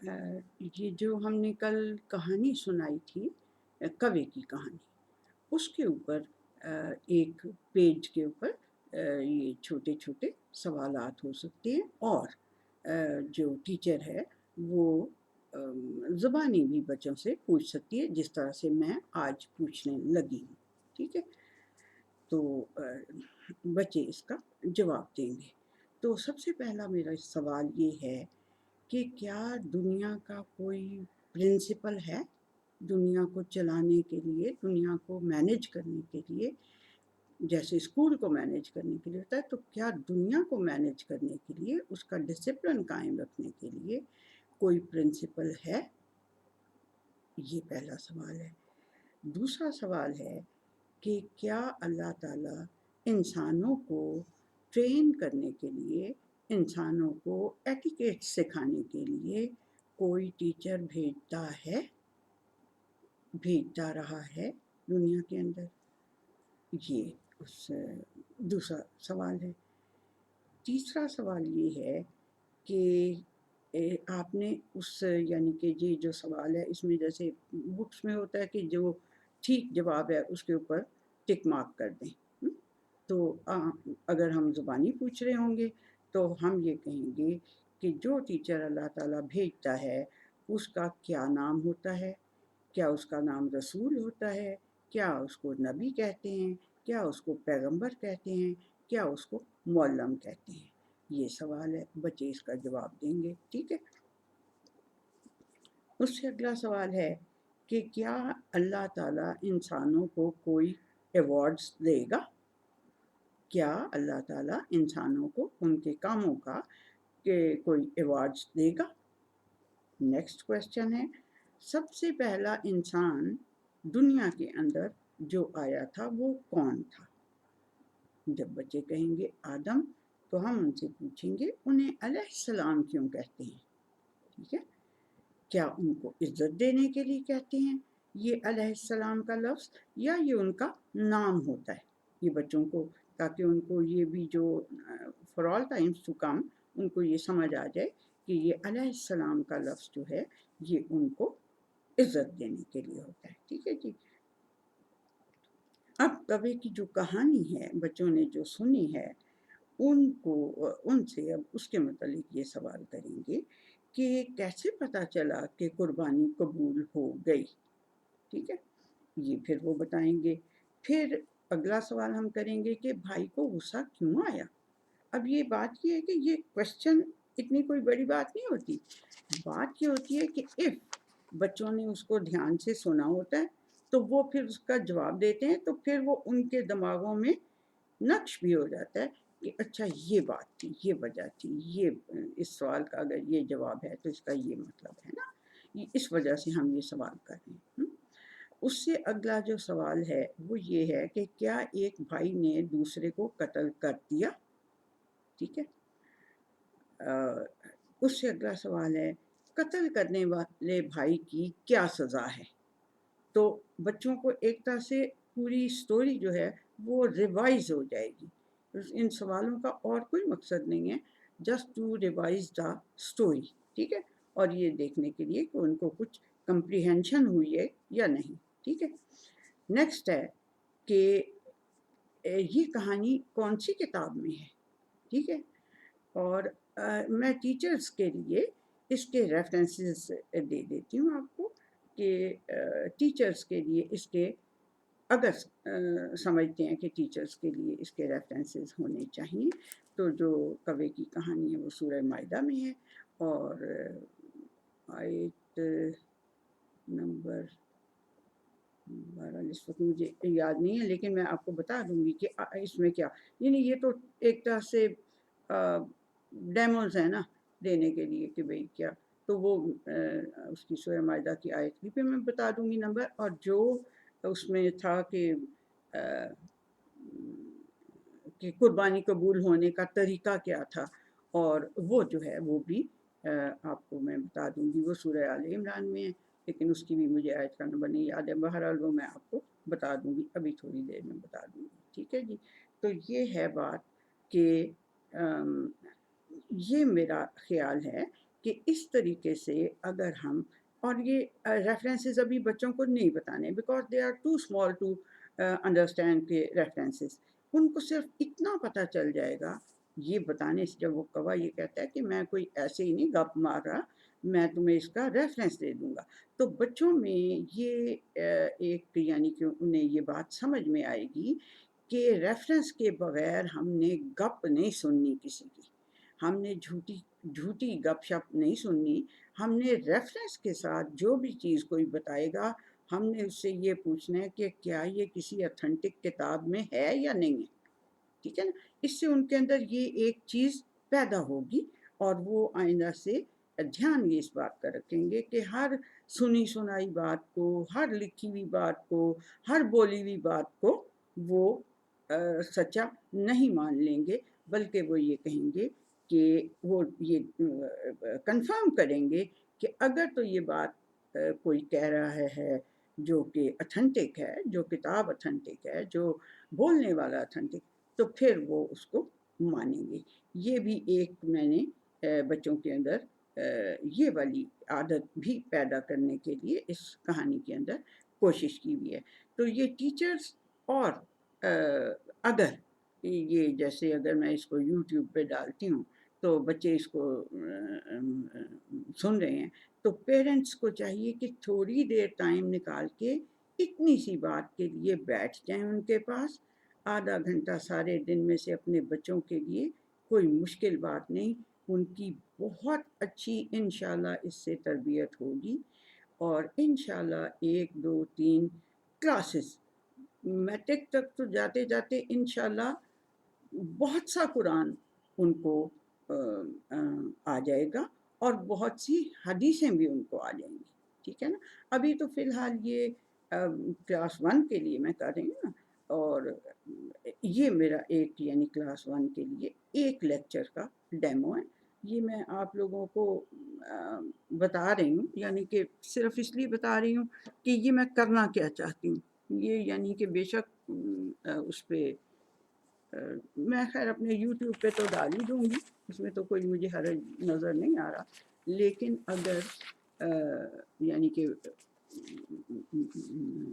یہ جو ہم نے کل کہانی سنائی تھی، کوے کی کہانی، اس کے اوپر ایک پیج کے اوپر یہ چھوٹے چھوٹے سوالات ہو سکتے ہیں، اور جو ٹیچر ہے وہ زبانی بھی بچوں سے پوچھ سکتی ہے، جس طرح سے میں آج پوچھنے لگی ہوں. ٹھیک ہے، تو بچے اس کا جواب دیں گے. تو سب سے پہلا میرا سوال یہ ہے کہ کیا دنیا کا کوئی پرنسپل ہے دنیا کو چلانے کے لیے، دنیا کو مینیج کرنے کے لیے؟ جیسے اسکول کو مینیج کرنے کے لیے ہوتا ہے، تو کیا دنیا کو مینیج کرنے کے لیے، اس کا ڈسپلن قائم رکھنے کے لیے کوئی پرنسپل ہے؟ یہ پہلا سوال ہے. دوسرا سوال ہے کہ کیا اللہ تعالیٰ انسانوں کو ٹرین کرنے کے لیے، انسانوں کو ایٹیکیٹ سکھانے کے لیے کوئی ٹیچر بھیجتا رہا ہے دنیا کے اندر؟ یہ اس دوسرا سوال ہے. تیسرا سوال یہ ہے کہ آپ نے یعنی کہ یہ جو سوال ہے، اس میں جیسے بکس میں ہوتا ہے کہ جو ٹھیک جواب ہے اس کے اوپر ٹک مارک کر دیں. تو اگر ہم زبانی پوچھ رہے ہوں گے تو ہم یہ کہیں گے کہ جو ٹیچر اللہ تعالیٰ بھیجتا ہے اس کا کیا نام ہوتا ہے؟ کیا اس کا نام رسول ہوتا ہے؟ کیا اس کو نبی کہتے ہیں؟ کیا اس کو پیغمبر کہتے ہیں؟ کیا اس کو معلم کہتے ہیں؟ یہ سوال ہے، بچے اس کا جواب دیں گے. ٹھیک ہے. اس سے اگلا سوال ہے کہ کیا اللہ تعالیٰ انسانوں کو کوئی ایوارڈز دے گا؟ کیا اللہ تعالیٰ انسانوں کو ان کے کاموں کا کوئی ایوارڈز دے گا؟ نیکسٹ کویسچن ہے، سب سے پہلا انسان دنیا کے اندر جو آیا تھا وہ کون تھا؟ جب بچے کہیں گے آدم، تو ہم ان سے پوچھیں گے انہیں علیہ السلام کیوں کہتے ہیں؟ ٹھیک ہے، کیا ان کو عزت دینے کے لیے کہتے ہیں یہ علیہ السلام کا لفظ، یا یہ ان کا نام ہوتا ہے؟ یہ بچوں کو، تاکہ ان کو یہ بھی جو for all times to come ان کو یہ سمجھ آ جائے کہ یہ علیہ السلام کا لفظ جو ہے یہ ان کو عزت دینے کے لیے ہوتا ہے. ٹھیک ہے جی. اب کوے کی جو کہانی ہے بچوں نے جو سنی ہے، ان سے اب اس کے متعلق یہ سوال کریں گے کہ کیسے پتہ چلا کہ قربانی قبول ہو گئی؟ ٹھیک ہے، یہ پھر وہ بتائیں گے. پھر اگلا سوال ہم کریں گے کہ بھائی کو غصہ کیوں آیا؟ اب یہ بات یہ ہے کہ یہ کویسچن اتنی کوئی بڑی بات نہیں ہوتی. بات یہ ہوتی ہے کہ بچوں نے اس کو دھیان سے سنا ہوتا ہے تو وہ پھر اس کا جواب دیتے ہیں، تو پھر وہ ان کے دماغوں میں نقش بھی ہو جاتا ہے کہ اچھا یہ بات تھی، یہ وجہ تھی، یہ اس سوال کا اگر یہ جواب ہے تو اس کا یہ مطلب ہے نا، اس وجہ سے ہم یہ سوال کر رہے ہیں. اس سے اگلا جو سوال ہے وہ یہ ہے کہ کیا ایک بھائی نے دوسرے کو قتل کر دیا؟ ٹھیک ہے. اس سے اگلا سوال ہے قتل کرنے والے بھائی کی کیا سزا ہے؟ تو بچوں کو ایک طرح سے پوری سٹوری جو ہے وہ ریوائز ہو جائے گی. ان سوالوں کا اور کوئی مقصد نہیں ہے، just to revise the story. ٹھیک ہے، اور یہ دیکھنے کے لیے کہ ان کو کچھ کمپریہنشن ہوئی ہے یا نہیں. ٹھیک ہے. نیکسٹ ہے کہ یہ کہانی کون سی کتاب میں ہے؟ ٹھیک ہے، اور میں ٹیچرز کے لیے اس کے ریفرنسز دے دیتی ہوں آپ کو کہ ٹیچرز کے لیے اس کے اگر سمجھتے ہیں کہ ٹیچرز کے لیے اس کے ریفرنسز ہونے چاہیے، تو جو کوے کی کہانی ہے وہ سورہ مائدہ میں ہے، اور آیت نمبر 12 اس وقت مجھے یاد نہیں ہے، لیکن میں آپ کو بتا دوں گی کہ اس میں کیا، یعنی یہ تو ایک طرح سے ڈیموز ہے نا دینے کے لیے کہ بھئی کیا، تو وہ اس کی سورہ مائدہ کی آیت بھی پہ میں بتا دوں گی نمبر، اور جو اس میں تھا کہ قربانی قبول ہونے کا طریقہ کیا تھا، اور وہ جو ہے وہ بھی آپ کو میں بتا دوں گی. وہ سورہ آل عمران میں ہے، لیکن اس کی بھی مجھے آیت کا نمبر نہیں یاد ہے. بہرحال وہ میں آپ کو بتا دوں گی، ابھی تھوڑی دیر میں بتا دوں گی. ٹھیک ہے جی. تو یہ ہے بات کہ یہ میرا خیال ہے کہ اس طریقے سے اگر ہم، اور یہ ریفرنسز ابھی بچوں کو نہیں بتانے because they are too small to understand کے ریفرنسز، ان کو صرف اتنا پتہ چل جائے گا یہ بتانے سے. جب وہ کوا یہ کہتا ہے کہ میں کوئی ایسے ہی نہیں گپ مار رہا، میں تمہیں اس کا ریفرنس دے دوں گا، تو بچوں میں یہ ایک یعنی کہ انہیں یہ بات سمجھ میں آئے گی کہ ریفرنس کے بغیر ہم نے گپ نہیں سننی کسی کی، ہم نے جھوٹی گپ شپ نہیں سننی، ہم نے ریفرنس کے ساتھ جو بھی چیز کوئی بتائے گا ہم نے اس سے یہ پوچھنا ہے کہ کیا یہ کسی اتھینٹک کتاب میں ہے یا نہیں ہے. ٹھیک ہے نا. اس سے ان کے اندر یہ ایک چیز پیدا ہوگی اور وہ آئندہ سے دھیان یہ اس بات کا رکھیں گے کہ ہر سنی سنائی بات کو، ہر لکھی ہوئی بات کو، ہر بولی ہوئی بات کو وہ سچا نہیں مان لیں گے، بلکہ وہ یہ کہیں گے کہ وہ یہ کنفرم کریں گے کہ اگر تو یہ بات کوئی کہہ رہا ہے جو کہ اتھینٹک ہے، جو کتاب اتھینٹک ہے، جو بولنے والا اتھینٹک، تو پھر وہ اس کو مانیں گے. یہ بھی ایک میں نے بچوں کے اندر یہ والی عادت بھی پیدا کرنے کے لیے اس کہانی کے اندر کوشش کی ہوئی ہے. تو یہ ٹیچرز اور اگر یہ جیسے اگر میں اس کو یوٹیوب پہ ڈالتی ہوں تو بچے اس کو سن رہے ہیں، تو پیرنٹس کو چاہیے کہ تھوڑی دیر ٹائم نکال کے اتنی سی بات کے لیے بیٹھ جائیں ان کے پاس، آدھا گھنٹہ سارے دن میں سے اپنے بچوں کے لیے، کوئی مشکل بات نہیں، ان کی بہت اچھی انشاءاللہ اس سے تربیت ہوگی. اور انشاءاللہ 1 2 3 کلاسز میٹرک تک تو جاتے جاتے انشاءاللہ بہت سا قرآن ان کو آ جائے گا اور بہت سی حدیثیں بھی ان کو آ جائیں گی. ٹھیک ہے نا. ابھی تو فی الحال یہ کلاس 1 کے لیے میں کر رہی ہوں نا، اور یہ میرا ایک یعنی کلاس 1 کے لیے ایک لیکچر کا ڈیمو ہے. یہ میں آپ لوگوں کو بتا رہی ہوں، یعنی کہ صرف اس لیے بتا رہی ہوں کہ یہ میں کرنا کیا چاہتی ہوں. یہ یعنی کہ بے شک اس پہ میں خیر اپنے یوٹیوب پہ تو ڈال ہی دوں گی، اس میں تو کوئی مجھے حرج نظر نہیں آ رہا، لیکن اگر یعنی کہ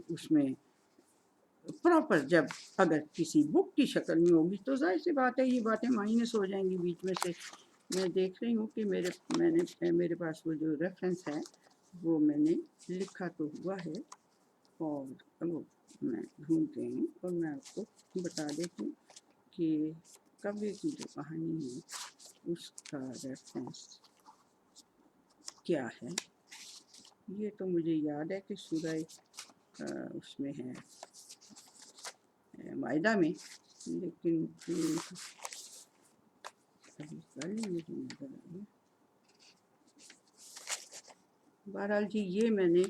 اس میں پراپر جب اگر کسی بک کی شکل میں ہوگی تو ظاہر سی بات ہے یہ باتیں مائنس ہو جائیں گی بیچ میں سے. میں دیکھ رہی ہوں کہ میرے پاس وہ جو ریفرنس ہے وہ میں نے لکھا تو ہوا ہے، اور وہ میں ڈھونڈ رہی ہوں اور میں آپ کو بتا دیتی ہوں کہ کبے کی جو کہانی ہے اس کا ریفرنس کیا ہے. یہ تو مجھے یاد ہے کہ سورہ اس میں ہے مائدہ میں، لیکن ابھی کل ہی مجھے نظر آئی. بہرحال جی یہ میں نے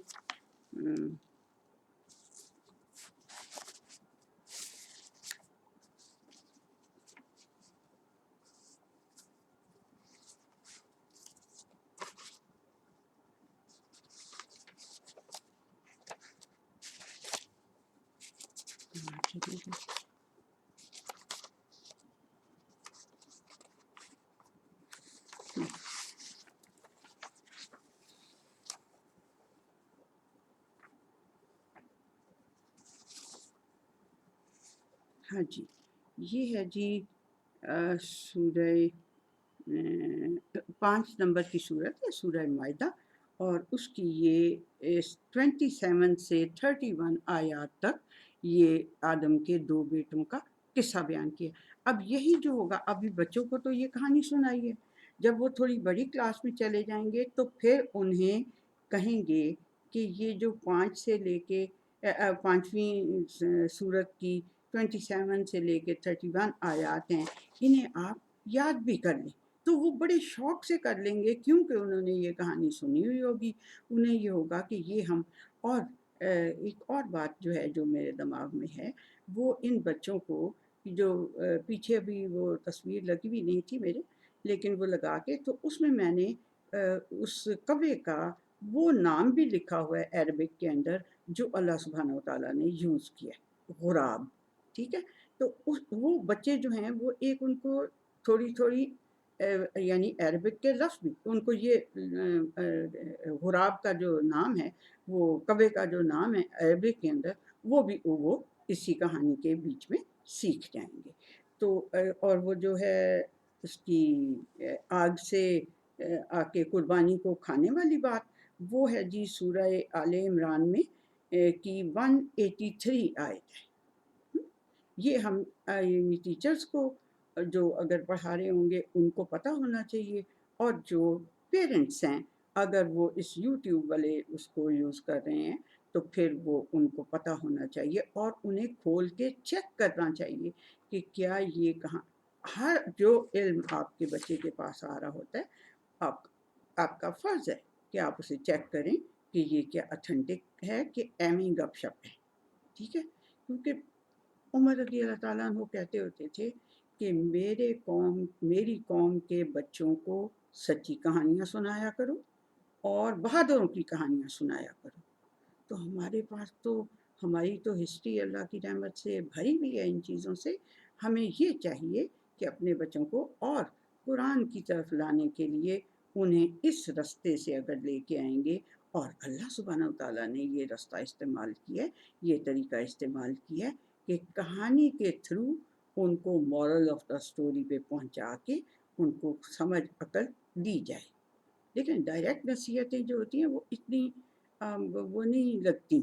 ہاں جی یہ ہے جی سورہ 5 نمبر کی صورت ہے سورہ مائدہ، اور اس کی یہ 27 سے 31 آیات تک یہ آدم کے 2 بیٹوں کا قصہ بیان کیا. اب یہی جو ہوگا، ابھی بچوں کو تو یہ کہانی سنائی ہے، جب وہ تھوڑی بڑی کلاس میں چلے جائیں گے تو پھر انہیں کہیں گے کہ یہ جو 5 سے لے کے 5ویں سورت کی 27 سے لے کے 31 آیات ہیں، انہیں آپ یاد بھی کر لیں. تو وہ بڑے شوق سے کر لیں گے کیونکہ انہوں نے یہ کہانی سنی ہوئی ہوگی. انہیں یہ ہوگا کہ یہ ہم، اور ایک اور بات جو ہے جو میرے دماغ میں ہے، وہ ان بچوں کو جو پیچھے بھی وہ تصویر لگی ہوئی نہیں تھی میرے، لیکن وہ لگا کے تو اس میں نے اس کوے کا وہ نام بھی لکھا ہوا ہے عربک کے اندر جو اللہ سبحانہ وتعالیٰ نے یوز کیا ہے، غراب. ٹھیک ہے. تو وہ بچے جو ہیں وہ ایک ان کو تھوڑی تھوڑی یعنی عربک کے لفظ بھی ان کو یہ غراب کا جو نام ہے، وہ کوے کا جو نام ہے عربک کے اندر، وہ بھی وہ اسی کہانی کے بیچ میں سیکھ جائیں گے۔ تو اور وہ جو ہے اس کی آگ سے آ کے قربانی کو کھانے والی بات، وہ ہے جی سورہ آل عمران میں کی 183 آیت ہے۔ یہ ہم ٹیچرز کو جو اگر پڑھا رہے ہوں گے ان کو پتہ ہونا چاہیے، اور جو پیرنٹس ہیں اگر وہ اس یوٹیوب والے اس کو یوز کر رہے ہیں تو پھر وہ ان کو پتہ ہونا چاہیے اور انہیں کھول کے چیک کرنا چاہیے کہ کیا یہ کہاں، ہر جو علم آپ کے بچے کے پاس آ رہا ہوتا ہے، آپ کا فرض ہے کہ آپ اسے چیک کریں کہ یہ کیا اتھینٹک ہے کہ ایمی گپ شپ ہے، ٹھیک ہے؟ کیونکہ عمر رضی اللہ تعالیٰ عنہ کہتے ہوتے تھے کہ میری قوم کے بچوں کو سچی کہانیاں سنایا کرو اور بہادروں کی کہانیاں سنایا کرو۔ تو ہمارے پاس تو ہماری تو ہسٹری اللہ کی رحمت سے بھری ہوئی ہے ان چیزوں سے۔ ہمیں یہ چاہیے کہ اپنے بچوں کو اور قرآن کی طرف لانے کے لیے انہیں اس رستے سے اگر لے کے آئیں گے، اور اللہ سبحانہ و تعالیٰ نے یہ رستہ استعمال کیا ہے، یہ طریقہ استعمال کیا ہے کہ کہانی کے تھرو ان کو مورل آف دا سٹوری پہ پہنچا کے ان کو سمجھ عقل دی جائے۔ لیکن ڈائریکٹ نصیحتیں جو ہوتی ہیں وہ اتنی وہ نہیں لگتی،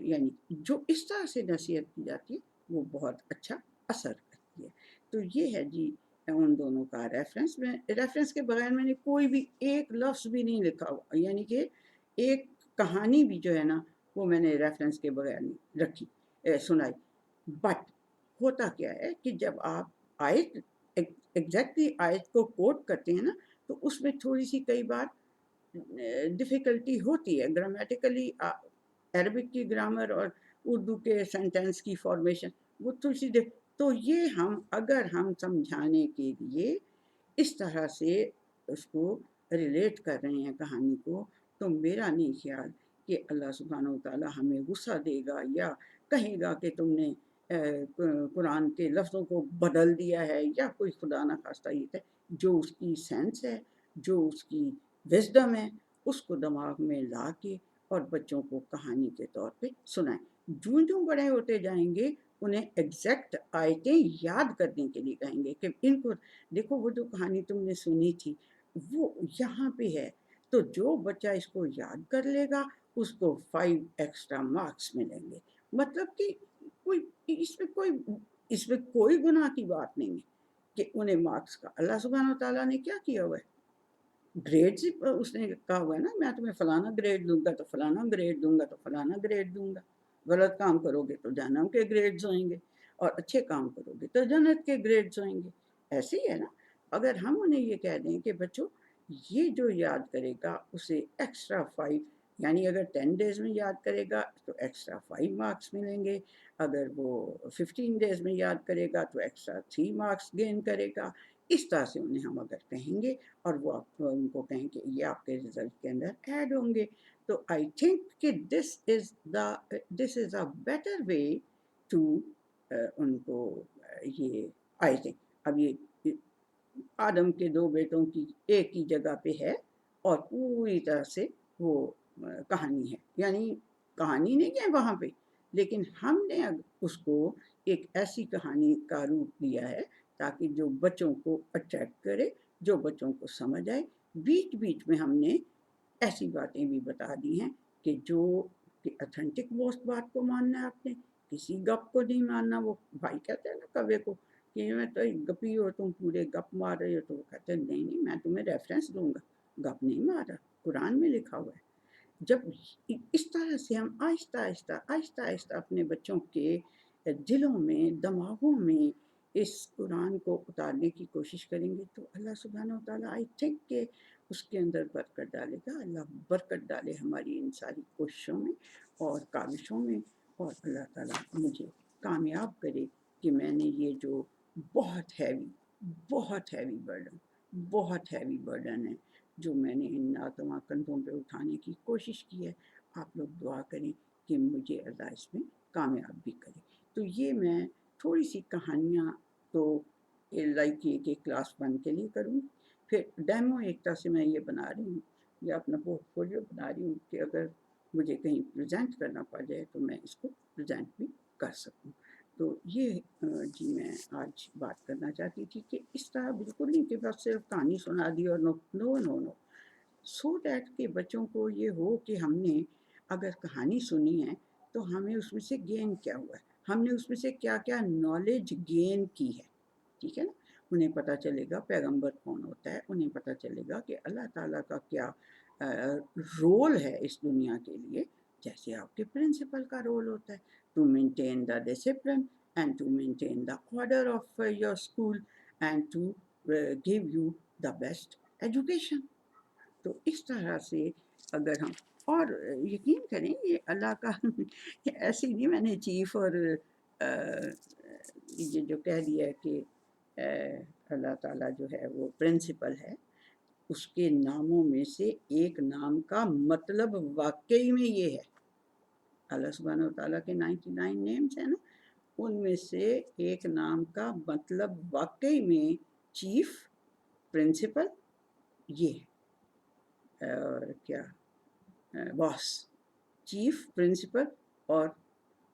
یعنی جو اس طرح سے نصیحت کی جاتی ہے وہ بہت اچھا اثر کرتی ہے۔ تو یہ ہے جی ان دونوں کا ریفرنس۔ میں ریفرنس کے بغیر میں نے کوئی بھی ایک لفظ بھی نہیں لکھا ہوا، یعنی کہ ایک کہانی بھی جو ہے نا وہ میں نے ریفرنس کے بغیر نہیں رکھی سنائی۔ بٹ ہوتا کیا ہے کہ جب آپ آیت ایگزیکٹلی آیت کو کوٹ کرتے ہیں نا تو اس میں تھوڑی سی کئی بار ڈیفیکلٹی ہوتی ہے گرامیٹیکلی، عربک کی گرامر اور اردو کے سینٹینس کی فارمیشن وہ تھوڑی سی تو یہ اگر ہم سمجھانے کے لیے اس طرح سے اس کو ریلیٹ کر رہے ہیں کہانی کو، تو میرا نہیں خیال کہ اللہ سبحانہ و تعالیٰ ہمیں غصہ دے گا یا کہے گا کہ تم نے قرآن کے لفظوں کو بدل دیا ہے، یا کوئی خدا نہ خواستہ یہ ہے۔ جو اس کی سینس ہے، جو اس کی وزڈم ہے، اس کو دماغ میں لا کے اور بچوں کو کہانی کے طور پہ سنائیں۔ جو بڑے ہوتے جائیں گے انہیں ایگزیکٹ آیتیں یاد کرنے کے لیے کہیں گے کہ ان کو دیکھو وہ جو کہانی تم نے سنی تھی وہ یہاں پہ ہے، تو جو بچہ اس کو یاد کر لے گا اس کو 5 ایکسٹرا مارکس ملیں گے۔ مطلب کہ اس میں کوئی گناہ کی بات نہیں ہے کہ انہیں مارکس کا، اللہ سبحانہ و تعالیٰ نے کیا کیا ہوا ہے، گریڈز اس نے کہا ہوا ہے نا، میں تمہیں فلانا گریڈ دوں گا تو فلانا گریڈ دوں گا تو فلانا گریڈ دوں گا، غلط کام کرو گے تو جہنم کے گریڈز ہوئیں گے، اور اچھے کام کرو گے تو جنت کے گریڈز ہوئیں گے۔ ایسے ہی ہے نا، اگر ہم انہیں یہ کہہ دیں کہ بچوں یہ جو یاد کرے گا اسے ایکسٹرا 5، یعنی اگر 10 ڈیز میں یاد کرے گا تو ایکسٹرا 5 مارکس ملیں گے، اگر وہ 15 ڈیز میں یاد کرے گا تو ایکسٹرا 3 مارکس گین کرے گا۔ اس طرح سے انہیں ہم اگر کہیں گے اور وہ ان کو کہیں کہ یہ آپ کے رزلٹ کے اندر ایڈ ہوں گے، تو آئی تھنک کہ دس از اے بیٹر وے ٹو ان کو یہ آئی تھنک اب یہ آدم کے 2 بیٹوں کی ایک ہی جگہ پہ ہے اور پوری طرح سے وہ کہانی ہے، یعنی کہانی نہیں ہے وہاں پہ، لیکن ہم نے اس کو ایک ایسی کہانی کا روپ دیا ہے تاکہ جو بچوں کو اٹریکٹ کرے، جو بچوں کو سمجھ آئے۔ بیچ بیچ میں ہم نے ایسی باتیں بھی بتا دی ہیں کہ جو کہ اتھینٹک بات کو ماننا ہے آپ نے، کسی گپ کو نہیں ماننا۔ وہ بھائی کہتے ہیں نا کوے کو کہ میں تو ایک گپی ہو، تم پورے گپ مار رہے ہو، تو وہ کہتے ہیں نہیں میں تمہیں ریفرنس دوں گا، گپ نہیں مار رہا، قرآن میں لکھا ہوا ہے۔ جب اس طرح سے ہم آہستہ آہستہ آہستہ آہستہ اپنے بچوں کے دلوں میں دماغوں میں اس قرآن کو اتارنے کی کوشش کریں گے تو اللہ سبحانہ و تعالیٰ آئی تھنک کہ اس کے اندر برکت ڈالے گا۔ اللہ برکت ڈالے ہماری ان ساری کوششوں میں اور کاوشوں میں، اور اللہ تعالیٰ مجھے کامیاب کرے کہ میں نے یہ جو بہت ہیوی برڈن ہے جو میں نے ان ناتواں کندھوں پہ اٹھانے کی کوشش کی ہے، آپ لوگ دعا کریں کہ مجھے اللہ اس میں کامیاب بھی کرے۔ تو یہ میں تھوڑی سی کہانیاں تو لائک یہ کہ کلاس 1 کے لیے کروں گی. پھر ڈیمو ایک طرح سے میں یہ بنا رہی ہوں یا اپنا پورٹ فولیو بنا رہی ہوں کہ اگر مجھے کہیں پریزنٹ کرنا پڑ جائے تو میں اس کو پریزنٹ بھی کر سکوں. تو یہ جی میں آج بات کرنا چاہتی تھی کہ اس طرح بالکل نہیں کہ بس صرف کہانی سنا دی اور نو نو نو نو سو دیٹ کہ بچوں کو یہ ہو کہ ہم نے اگر کہانی سنی ہے تو ہمیں اس میں سے گین کیا ہوا ہے, ہم نے اس میں سے کیا کیا نالج گین کی ہے. ٹھیک ہے نا, انہیں پتہ چلے گا پیغمبر کون ہوتا ہے, انہیں پتہ چلے گا کہ اللہ تعالیٰ کا کیا رول ہے اس دنیا کے لیے, جیسے آپ کے پرنسپل کا رول ہوتا ہے to maintain the discipline and to maintain the order of your school and to give you the best education. تو اس طرح سے اگر ہم, اور یقین کریں یہ اللہ کا ایسے ہی نہیں میں نے چیف اور یہ جو کہہ دیا ہے کہ اللہ تعالیٰ جو ہے وہ پرنسپل ہے, اس کے ناموں میں سے ایک نام کا مطلب واقعی میں یہ ہے. اللہ سبحانہ وتعالیٰ کے 99 نیمز ہیں نا, ان میں سے ایک نام کا مطلب واقعی میں چیف پرنسپل یہ ہے. اور کیا باس, چیف پرنسپل اور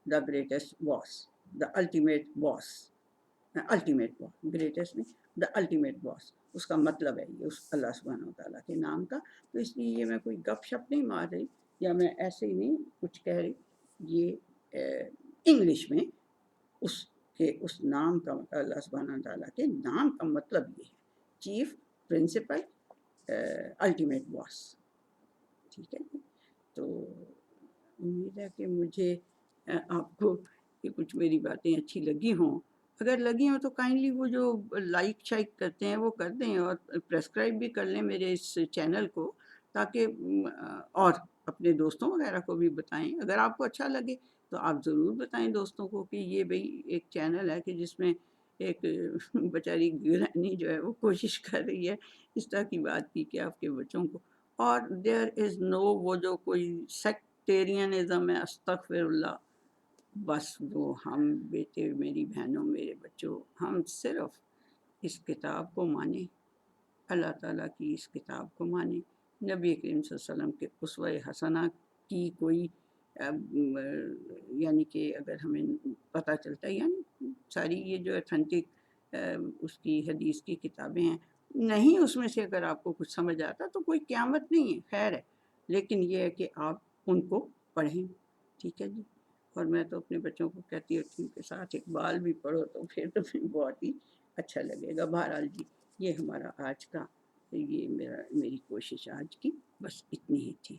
the greatest boss, the ultimate boss, ultimate boss, greatest نہیں, دا الٹیمیٹ باس, اس کا مطلب ہے یہ اس اللہ سبحانہ وتعالیٰ کے نام کا. تو اس لیے یہ میں کوئی گپ شپ نہیں مار رہی یا میں ایسے ہی نہیں کچھ کہہ رہی, یہ انگلش میں اس نام کا, اللہ سبحانہ وتعالیٰ کے نام کا مطلب یہ ہے, چیف پرنسپل الٹیمیٹ باس. ٹھیک ہے جی. تو امید ہے کہ مجھے آپ کو یہ کچھ میری باتیں اچھی لگی ہوں. اگر لگی ہوں تو کائنڈلی وہ جو لائک شائک کرتے ہیں وہ کر دیں, اور پریسکرائب بھی کر لیں میرے اس چینل کو, تاکہ اور اپنے دوستوں وغیرہ کو بھی بتائیں. اگر آپ کو اچھا لگے تو آپ ضرور بتائیں دوستوں کو کہ یہ بھئی ایک چینل ہے کہ جس میں ایک بیچاری گرانی جو ہے وہ کوشش کر رہی ہے اس طرح کی بات کی کہ آپ کے بچوں کو. اور دیر از نو وہ جو کوئی سیکٹیرینزم ہے, استغفر اللہ, بس وہ ہم بیٹے, میری بہنوں, میرے بچوں, ہم صرف اس کتاب کو مانیں, اللہ تعالیٰ کی اس کتاب کو مانیں, نبی کریم صلی اللہ علیہ وسلم کے اسوہ حسنہ کی کوئی یعنی کہ اگر ہمیں پتہ چلتا ہے, یعنی ساری یہ جو اتھینٹک اس کی حدیث کی کتابیں ہیں, نہیں اس میں سے اگر آپ کو کچھ سمجھ آتا تو کوئی قیامت نہیں ہے, خیر ہے, لیکن یہ ہے کہ آپ ان کو پڑھیں. ٹھیک ہے جی. اور میں تو اپنے بچوں کو کہتی ہوتی ہوں کہ ساتھ اقبال بھی پڑھو تو پھر تو بہت ہی اچھا لگے گا. بہرحال جی, یہ ہمارا آج کا, یہ میری کوشش آج کی بس اتنی ہی تھی.